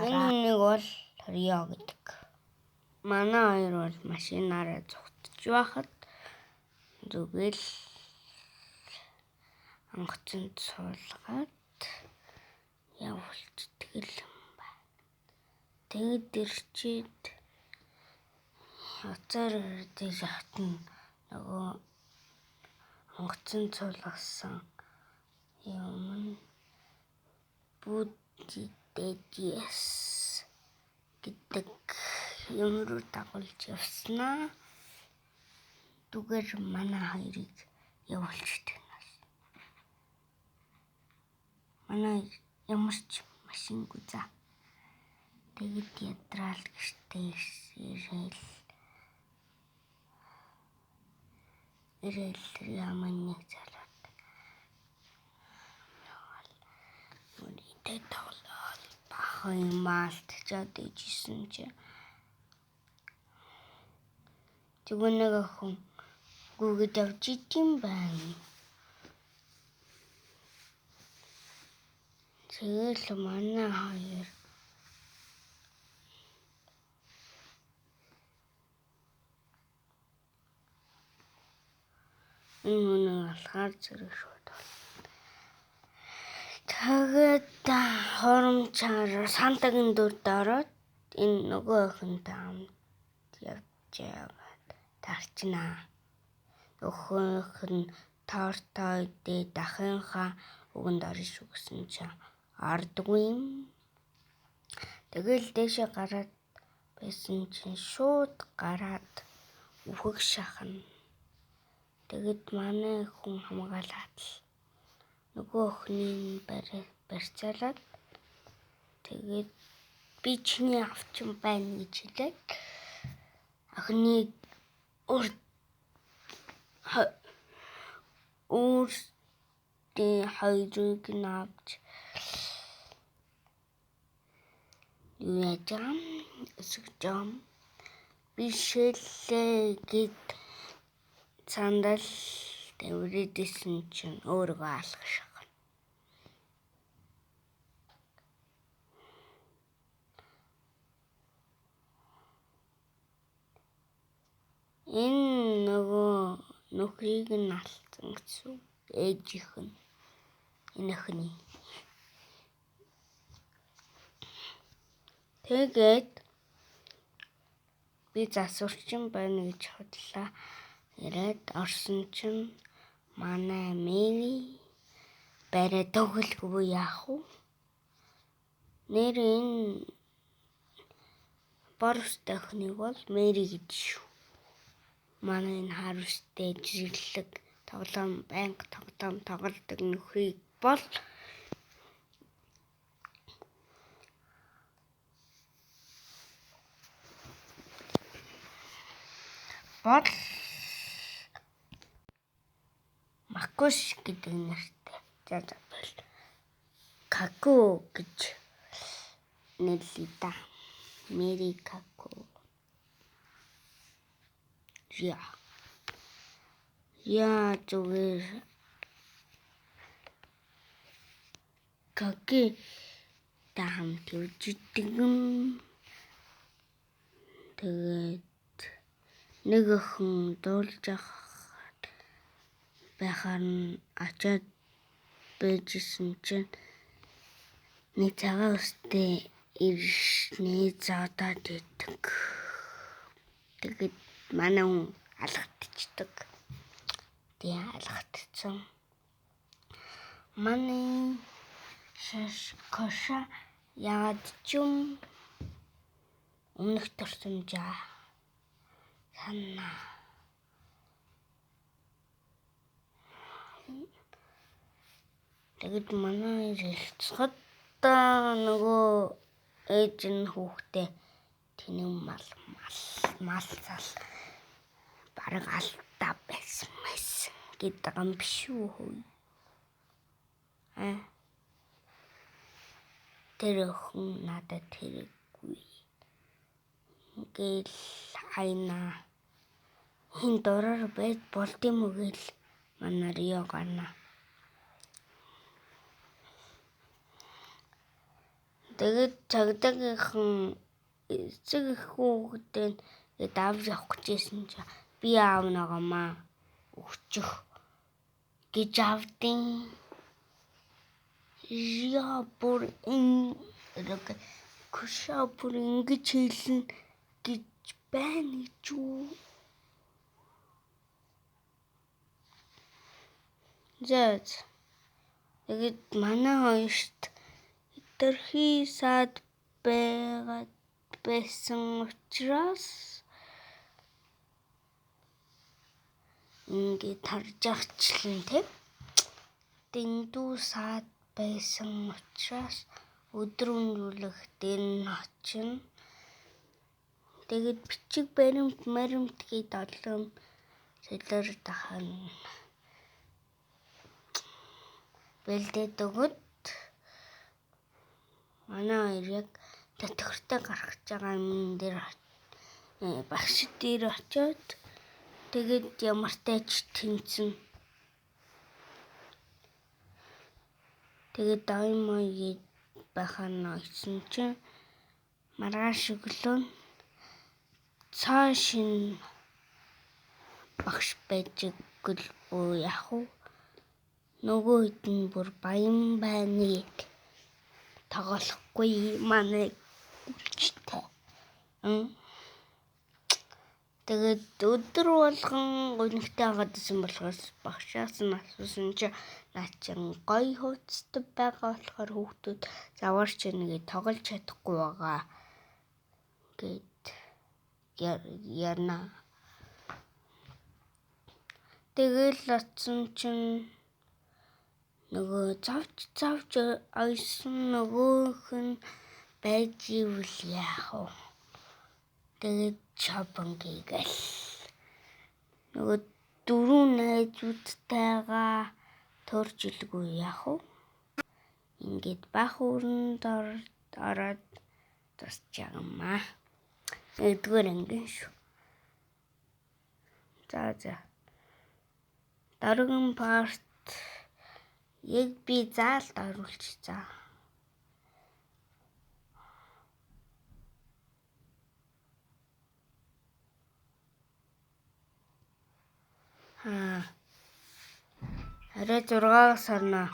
Энэ нэг бол Рио гэдэг. Манай хоёр бол машинаараа зугтаж байхад зүгээр л онгоцонд суулгаад явуулчихдаг юм байна. Тэгэд ирчээд уцаар ирдэж хатна нөгөө онгоцонд суулгасан юм Буддидээс гэдэг юм руу дагуулж явснаа. Түгээр манай хоёрыг явуулчихдаг. Манай ямар ч машингүй за. Тэгэд ядраал гэртээ ирээл яман нэг залууд. Үнэтэй тоглоод бахан маалтчаад ижсэн чи. Тэгвэл нэг охин гүгэд явж идэм байна. Тэгэл манай хоёр энэ алхаар зэрэг шууд. Тэгээд хоромчаар сантагийн дүрд ороод энэ нөгөө охинтой хамт явж яваад тарчнаа. Өхөөх нь тортой дээд ахынхаа үгэнд орж өгсөн чинь ардгүй юм. Тэгэл дэшээ гараад байсан чинь шууд гараад үхэх шахна. Тэгэд манай хүн хамгаалаад нөгөө охиныг барьцаалаад тэгээд би чиний авчин байна гэж хэлээд охиныг өөртөө хоёрыг навч яжам өсгөжам бишэлээ гэд сандал дэврээдсэн чинь өөрийгөө алах шахна. Энэ нөгөө нөхрийг нь алдсан гэсэн ээжийнх нь энэ охины. Тэгээд би засварчин байна гэж бодлоо. Ирээд орсон чинь манай Мэри барай төгөлгүй яах вэ? Нэр энэ борстой охиныг бол Мэри гэж шүү. Манай энэ харуулстай зэрлэг тоглоом банк тоглодог нөхрийг бол Макуш гэдэг нэртэй. За Каку гэж нэрлэе да. Мэри Каку. Яа зүгээр Каки та хамт үжигдэг юм. Тэгээд нэг охин дуулж байхаар нь очоод байжсэн чинь нэг цагаан өстэй ирснээ зодоод идэг. Тэгээд манай хүн алгадчихдаг. Тэгээ алгадчихсан. Манай Коша яад ч юм өмнөх төрсөмжаа санаа. Тэгэд манай ирэлцэхэд нөгөө ээж нь хүүхдээ тэнэг малцал бараг алдаа байсан гэдэг юм биш үү? Тэр охин надад хэрэггүй. Ингээл хайнаа. Хин дураар байж болд юм уу гэл манай Рио гарна. Тэгээд цагдаагийнхан эцэг их хүүхдээ гээд авч явах гэжсэн чи би аав нэгамаа өгчих гэж авдیں۔ Яа бүр ингэж хэлнэ гэж байна гэж үү? Тэгээд манай хоёрт хэтэрхий саад байсан учраас ингээд харж ахчлаа тийм. Дэндүү саад байсан учраас өдөр өнгөрөх дээр нь очино. Тэгээд бичиг баримт гээд олон солиор дахана. Бэлдээд өгöd манай хоёр яг төтгөртэй гарах гэж байгаа юм дээр багш дээр очиод тэгээд ямар тач тэнцэн. Тэгээд аймаа байхад очсон чинь маргааш өглөө цааш нь багш байж гэл яах вэ? Нөгөө хэд нь бүр баян байна гээд тоглохгүй манай гүлчтэй. Тэгээд өдөр болгон гонигтай хагаад исэн болохоос багшаас нь асуусан чи наа чин гоё хуудастай байгаа болохоор хүүхдүүд заваарч нэгээ тоглож чадахгүй байгаа гэд ярина. Тэгэл атсан чин нөгөө завж ойсон нөгөөх нь байж ивэл яах вэ? Тэгээд шопинг хийгээл нөгөө 4 найзуудтайгаа төрж илгүй яах вэ? Ингээд бах өрөнд ороод тусч яамаа. Эдгээр ангийн шүү. За. Дараагийн парт яг би заалт оруулчих за. Арай 6 сарна.